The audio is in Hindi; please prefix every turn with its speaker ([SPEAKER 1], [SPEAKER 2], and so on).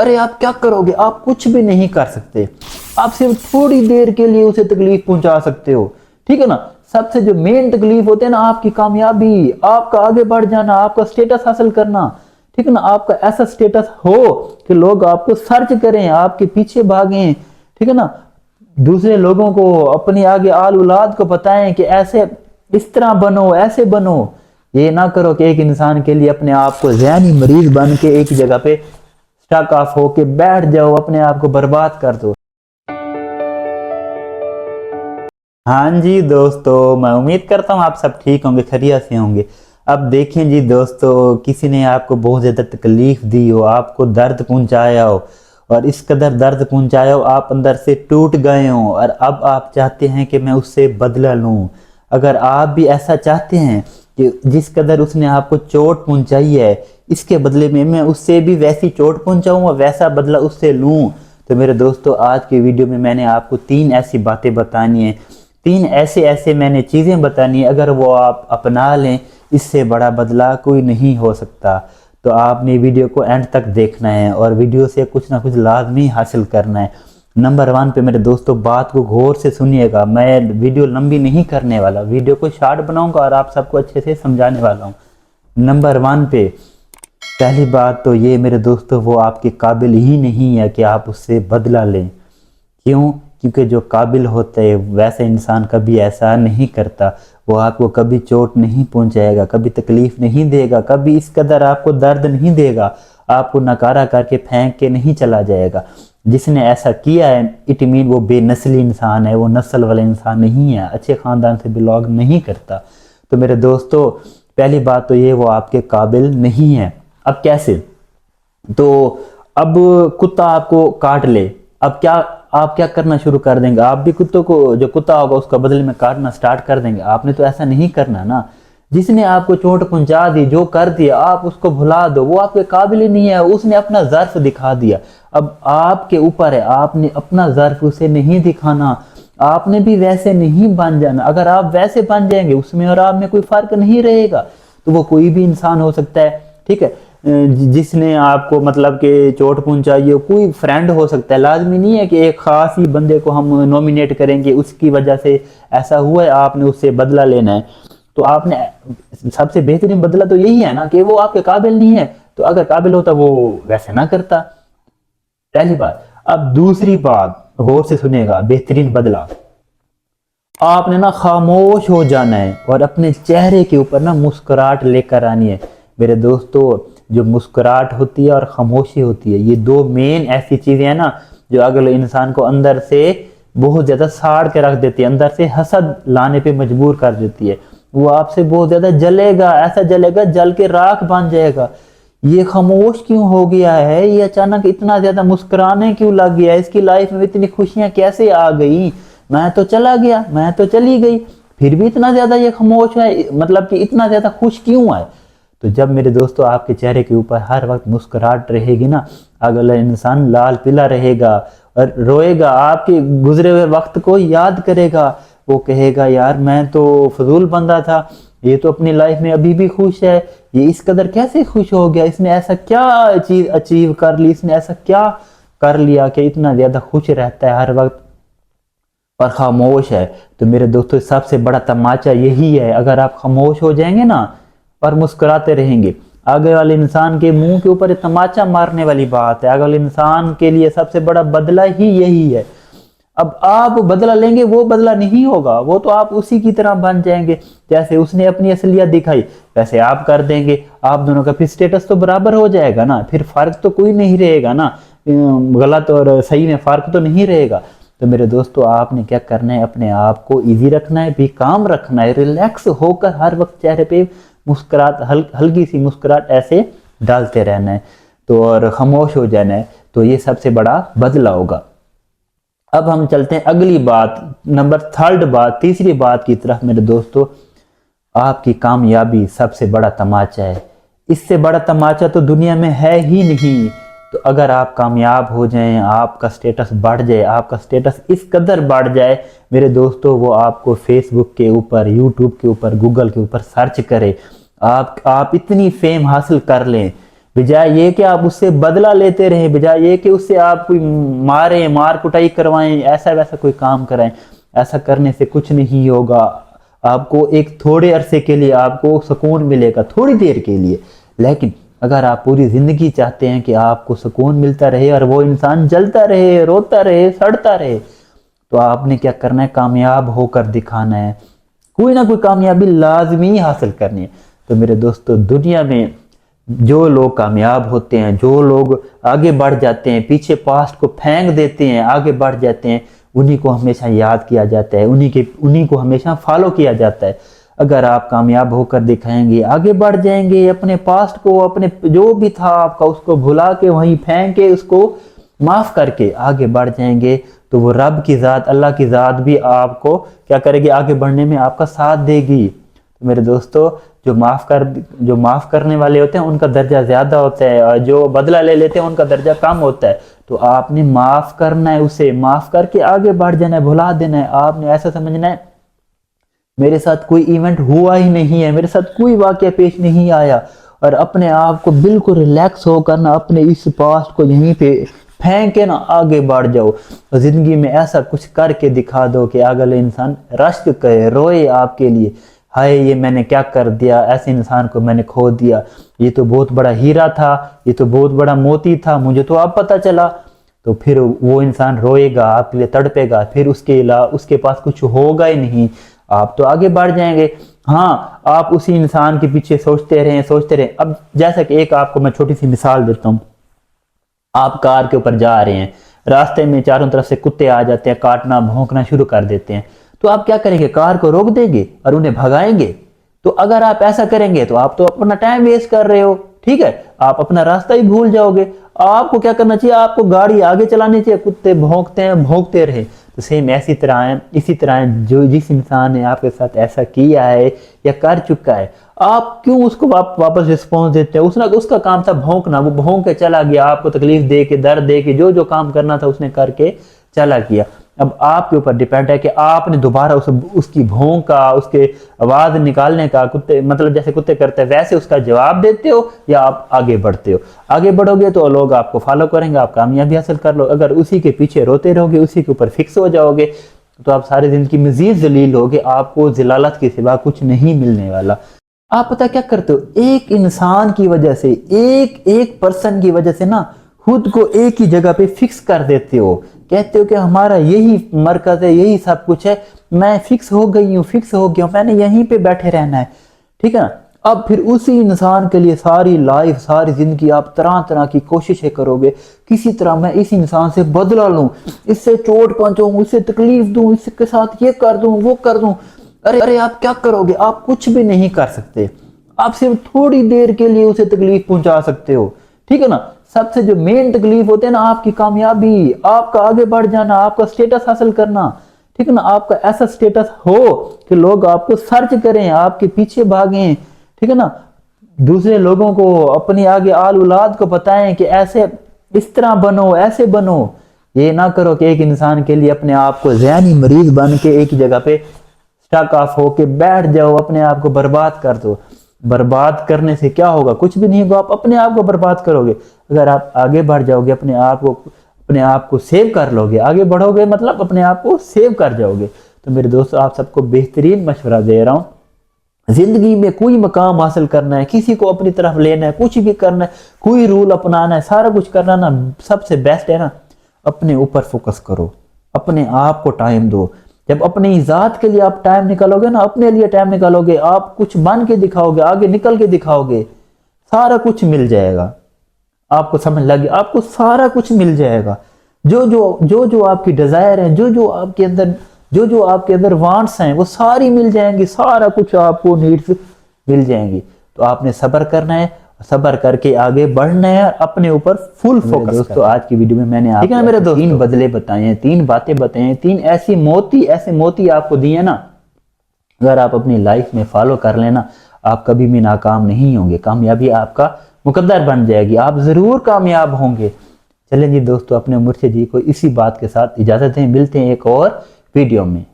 [SPEAKER 1] अरे आप क्या करोगे, आप कुछ भी नहीं कर सकते, आप सिर्फ थोड़ी देर के लिए उसे तकलीफ पहुंचा सकते हो, ठीक है ना। सबसे जो मेन तकलीफ होते हैं ना, आपकी कामयाबी, आपका आगे बढ़ जाना, आपका स्टेटस हासिल करना, ठीक है ना। आपका ऐसा स्टेटस हो कि लोग आपको सर्च करें, आपके पीछे भागें, ठीक है ना। दूसरे लोगों को, अपनी आगे आल औलाद को बताएं कि ऐसे इस तरह बनो, ऐसे बनो। ये ना करो कि एक इंसान के लिए अपने आप को ज़हनी मरीज बन के एक जगह पे स्टक ऑफ होके बैठ जाओ, अपने आप को बर्बाद कर दो। हाँ जी दोस्तों, मैं उम्मीद करता हूँ आप सब ठीक होंगे, खैरियत से होंगे। अब देखें जी दोस्तों, किसी ने आपको बहुत ज़्यादा तकलीफ दी हो, आपको दर्द पहुंचाया हो, और इस कदर दर्द पहुंचाया हो आप अंदर से टूट गए हो, और अब आप चाहते हैं कि मैं उससे बदला लूं। अगर आप भी ऐसा चाहते हैं कि जिस कदर उसने आपको चोट पहुंचाई है, इसके बदले में मैं उससे भी वैसी चोट पहुंचाऊं और वैसा बदला उससे लूं, तो मेरे दोस्तों आज के वीडियो में मैंने आपको 3 ऐसी बातें बतानी है, 3 ऐसे ऐसे मैंने चीज़ें बतानी है, अगर वो आप अपना लें, इससे बड़ा बदला कोई नहीं हो सकता। तो आपने वीडियो को एंड तक देखना है और वीडियो से कुछ ना कुछ लाजमी हासिल करना है। नंबर 1 पे मेरे दोस्तों बात को गौर से सुनिएगा, मैं वीडियो लंबी नहीं करने वाला, वीडियो को शॉर्ट बनाऊंगा और आप सबको अच्छे से समझाने वाला हूँ। नंबर 1 पे पहली बात तो ये मेरे दोस्तों, वो आपके काबिल ही नहीं है कि आप उससे बदला लें। क्यों? क्योंकि जो काबिल होता है वैसा इंसान कभी ऐसा नहीं करता, वो आपको कभी चोट नहीं पहुंचाएगा, कभी तकलीफ नहीं देगा, कभी इस कदर आपको दर्द नहीं देगा, आपको नकारा करके फेंक के नहीं चला जाएगा। जिसने ऐसा किया है इट मीन वो बेनस्ली इंसान है, वो नस्ल वाला इंसान नहीं है, अच्छे ख़ानदान से बिलोंग नहीं करता। तो मेरे दोस्तों पहली बात तो ये, वो आपके काबिल नहीं है। अब कैसे? तो अब कुत्ता आपको काट ले, अब क्या आप क्या करना शुरू कर देंगे? आप भी कुत्तों को, जो कुत्ता होगा उसका बदले में काटना स्टार्ट कर देंगे? आपने तो ऐसा नहीं करना ना। जिसने आपको चोट पहुंचा दी, जो कर दिया, आप उसको भुला दो, वो आपके काबिल ही नहीं है, उसने अपना ज़र्फ दिखा दिया। अब आपके ऊपर है, आपने अपना ज़र्फ उसे नहीं दिखाना, आपने भी वैसे नहीं बन जाना। अगर आप वैसे बन जाएंगे, उसमें और आप में कोई फर्क नहीं रहेगा। तो वो कोई भी इंसान हो सकता है, ठीक है, जिसने आपको मतलब कि चोट पहुंचाई है, कोई फ्रेंड हो सकता है, लाजमी नहीं है कि एक खास ही बंदे को हम नॉमिनेट करेंगे उसकी वजह से ऐसा हुआ है, आपने उससे बदला लेना है। तो आपने सबसे बेहतरीन बदला तो यही है ना कि वो आपके काबिल नहीं है, तो अगर काबिल होता वो वैसे ना करता। पहली बात। अब दूसरी बात गौर से सुनेगा, बेहतरीन बदला, आपने ना खामोश हो जाना है और अपने चेहरे के ऊपर ना मुस्कुराहट लेकर आनी है। मेरे दोस्तों जो मुस्कुराहट होती है और खामोशी होती है, ये 2 मेन ऐसी चीजें हैं ना जो अगले इंसान को अंदर से बहुत ज्यादा साड़ के रख देती है, अंदर से हसद लाने पे मजबूर कर देती है। वो आपसे बहुत ज्यादा जलेगा, ऐसा जलेगा जल के राख बन जाएगा। ये खामोश क्यों हो गया है, ये अचानक इतना ज्यादा मुस्कुराने क्यों लग गया, इसकी लाइफ में इतनी खुशियां कैसे आ गई, मैं तो चला गया, मैं तो चली गई, फिर भी इतना ज्यादा ये खामोश है, मतलब कि इतना ज्यादा खुश क्यों है? तो जब मेरे दोस्तों आपके चेहरे के ऊपर हर वक्त मुस्कुराहट रहेगी ना, अगला इंसान लाल पीला रहेगा और रोएगा, आपके गुजरे हुए वक्त को याद करेगा। वो कहेगा यार मैं तो फजूल बंदा था, ये तो अपनी लाइफ में अभी भी खुश है, ये इस कदर कैसे खुश हो गया, इसने ऐसा क्या चीज अचीव कर ली, इसने ऐसा क्या कर लिया कि इतना ज्यादा खुश रहता है हर वक्त और खामोश है। तो मेरे दोस्तों सबसे बड़ा तमाचा यही है, अगर आप खामोश हो जाएंगे ना और मुस्कुराते रहेंगे, आगे वाले इंसान के मुंह के ऊपर तमाचा मारने वाली बात है। आगे वाले इंसान के लिए सबसे बड़ा बदला ही यही है। अब आप बदला लेंगे, वो बदला नहीं होगा, वो तो आप उसी की तरह बन जाएंगे, जैसे उसने अपनी असलियत दिखाई वैसे आप कर देंगे। आप दोनों का फिर स्टेटस तो बराबर हो जाएगा ना, फिर फर्क तो कोई नहीं रहेगा ना, गलत और सही में फर्क तो नहीं रहेगा। तो मेरे दोस्तों आपने क्या करना है, अपने आप को इजी रखना है, बेकाम रखना है, रिलैक्स होकर हर वक्त चेहरे पे मुस्कुराहट, हल्की सी मुस्कुराहट ऐसे डालते रहना है, तो और खामोश हो जाना है। तो ये सबसे बड़ा बदला होगा। अब हम चलते हैं अगली बात, नंबर 3 बात, तीसरी बात की तरफ। मेरे दोस्तों आपकी कामयाबी सबसे बड़ा तमाचा है, इससे बड़ा तमाचा तो दुनिया में है ही नहीं। तो अगर आप कामयाब हो जाएं, आपका स्टेटस बढ़ जाए, आपका स्टेटस इस कदर बढ़ जाए मेरे दोस्तों, वो आपको फेसबुक के ऊपर, यूट्यूब के ऊपर, गूगल के ऊपर सर्च करे, आप इतनी फेम हासिल कर लें, बजाय ये कि आप उससे बदला लेते रहे, बजाय ये कि उससे आप कोई मारें, मार कुटाई करवाएं, ऐसा वैसा कोई काम कराएं। ऐसा करने से कुछ नहीं होगा। आपको एक थोड़े अरसे के लिए आपको सुकून मिलेगा, थोड़ी देर के लिए। लेकिन अगर आप पूरी जिंदगी चाहते हैं कि आपको सुकून मिलता रहे और वो इंसान जलता रहे, रोता रहे, सड़ता रहे, तो आपने क्या करना है, कामयाब होकर दिखाना है। कोई ना कोई कामयाबी लाजमी हासिल करनी है। तो मेरे दोस्तों, दुनिया में जो लोग कामयाब होते हैं, जो लोग आगे बढ़ जाते हैं, पीछे पास्ट को फेंक देते हैं, आगे बढ़ जाते हैं, उन्हीं को हमेशा याद किया जाता है, उन्हीं को हमेशा फॉलो किया जाता है। अगर आप कामयाब होकर दिखाएंगे, आगे बढ़ जाएंगे, अपने पास्ट को, अपने जो भी था आपका, उसको भुला के, वहीं फेंक के, उसको माफ करके आगे बढ़ जाएंगे, तो वो रब की ज़ात, अल्लाह की ज़ात भी आपको क्या करेगी, आगे बढ़ने में आपका साथ देगी। तो मेरे दोस्तों, जो माफ करने वाले होते हैं उनका दर्जा ज्यादा होता है, और जो बदला ले लेते हैं उनका दर्जा कम होता है। तो आपने माफ करना है, उसे माफ करके आगे बढ़ जाना है, भुला देना है। आपने ऐसा समझना है मेरे साथ कोई इवेंट हुआ ही नहीं है, मेरे साथ कोई वाकया पेश नहीं आया, और अपने आप को बिल्कुल रिलैक्स होकर ना अपने इस पास्ट को यहीं पे फेंक के ना आगे बढ़ जाओ। तो जिंदगी में ऐसा कुछ करके दिखा दो कि अगले इंसान रश्क करे, रोए आपके लिए, हाय ये मैंने क्या कर दिया, ऐसे इंसान को मैंने खो दिया, ये तो बहुत बड़ा हीरा था, ये तो बहुत बड़ा मोती था, मुझे तो अब पता चला। तो फिर वो इंसान रोएगा, आपके लिए तड़पेगा, फिर उसके पास कुछ होगा ही नहीं, आप तो आगे बढ़ जाएंगे। हाँ, आप उसी इंसान के पीछे सोचते रहें। अब जैसा कि एक आपको मैं छोटी सी मिसाल देता हूँ। आप कार के ऊपर जा रहे हैं, रास्ते में चारों तरफ से कुत्ते आ जाते हैं, काटना भौंकना शुरू कर देते हैं, तो आप क्या करेंगे, कार को रोक देंगे और उन्हें भगाएंगे? तो अगर आप ऐसा करेंगे तो आप तो अपना टाइम वेस्ट कर रहे हो, ठीक है, आप अपना रास्ता ही भूल जाओगे। आपको क्या करना चाहिए, आपको गाड़ी आगे चलानी चाहिए, कुत्ते भौंकते हैं, भौंकते रहे। तो सेम इसी तरह है, जो जिस इंसान ने आपके साथ ऐसा किया है या कर चुका है, आप क्यों उसको वापस रिस्पॉन्स देते हैं? उसका काम था भौंकना, वो भौंक के चला गया, आपको तकलीफ दे के, दर्द दे के, जो काम करना था उसने करके चला गया। अब आपके ऊपर डिपेंड है कि आपने दोबारा उसकी भौंक का, उसके आवाज निकालने का, कुत्ते मतलब जैसे कुत्ते करते हैं वैसे उसका जवाब देते हो, या आप आगे बढ़ते हो। आगे बढ़ोगे तो लोग आपको फॉलो करेंगे, आप कामयाबी हासिल कर लो। अगर उसी के पीछे रोते रहोगे, उसी के ऊपर फिक्स हो जाओगे, तो आप सारी जिंदगी मजीद जलील होगे, आपको जिलालत के सिवा कुछ नहीं मिलने वाला। आप पता क्या करते हो, एक इंसान की वजह से, एक पर्सन की वजह से ना खुद को एक ही जगह पे फिक्स कर देते हो, कहते हो कि हमारा यही मरकज है, यही सब कुछ है, मैं फिक्स हो गई हूँ, मैंने यहीं पे बैठे रहना है, ठीक है ना। अब फिर उसी इंसान के लिए सारी लाइफ, सारी जिंदगी आप तरह तरह की कोशिशें करोगे, किसी तरह मैं इस इंसान से बदला लूं, इससे चोट पहुंचाऊं, इससे तकलीफ दूं, इसके साथ ये कर दूं, वो कर दूं। अरे आप क्या करोगे, आप कुछ भी नहीं कर सकते, आप सिर्फ थोड़ी देर के लिए उसे तकलीफ पहुंचा सकते हो, ठीक है ना। सबसे जो मेन तकलीफ होते हैं ना, आपकी कामयाबी, आपका आगे बढ़ जाना, आपका स्टेटस हासिल करना, ठीक है ना, आपका ऐसा स्टेटस हो कि लोग आपको सर्च करें, आपके पीछे भागें, ठीक है ना, दूसरे लोगों को, अपनी आगे आल औलाद को बताएं कि ऐसे इस तरह बनो, ऐसे बनो। ये ना करो कि एक इंसान के लिए अपने आप को ज़हनी मरीज बन के एक जगह पे स्टक ऑफ होके बैठ जाओ, अपने आप को बर्बाद कर दो। बर्बाद करने से क्या होगा, कुछ भी नहीं होगा, आप अपने आप को बर्बाद करोगे। अगर आप आगे बढ़ जाओगे, अपने आप को सेव कर लोगे, आगे बढ़ोगे मतलब अपने आप को सेव कर जाओगे। तो मेरे दोस्तों, आप सबको बेहतरीन मशवरा दे रहा हूं, जिंदगी में कोई मकाम हासिल करना है, किसी को अपनी तरफ लेना है, कुछ भी करना है, कोई रूल अपनाना है, सारा कुछ करना ना, सबसे बेस्ट है ना, अपने ऊपर फोकस करो, अपने आप को टाइम दो। जब अपनी ज़ात के लिए आप टाइम निकालोगे ना, अपने लिए टाइम निकालोगे, आप कुछ बन के दिखाओगे, आगे निकल के दिखाओगे, सारा कुछ मिल जाएगा। आपको समझ लगे, आपको सारा कुछ मिल जाएगा। जो आपकी डिजायर है, जो आपके अंदर वांट्स हैं, वो सारी मिल जाएंगी, सारा कुछ आपको नीड्स मिल जाएंगी। तो आपने सब्र करना है, सब्र करके आगे बढ़ना है, अपने ऊपर फुल फोकस। दोस्तों, आज की वीडियो में मैंने आपको मेरे दोस्तों 3 बदले बताए हैं, 3 बातें बताई हैं, 3 ऐसे मोती आपको दिए हैं ना, अगर आप अपनी लाइफ में फॉलो कर लेना, आप कभी भी नाकाम नहीं होंगे, कामयाबी आपका मुकद्दर बन जाएगी, आप जरूर कामयाब होंगे। चलें जी दोस्तों, अपने मुर्शिद जी को इसी बात के साथ इजाजत दें, मिलते हैं एक और वीडियो में।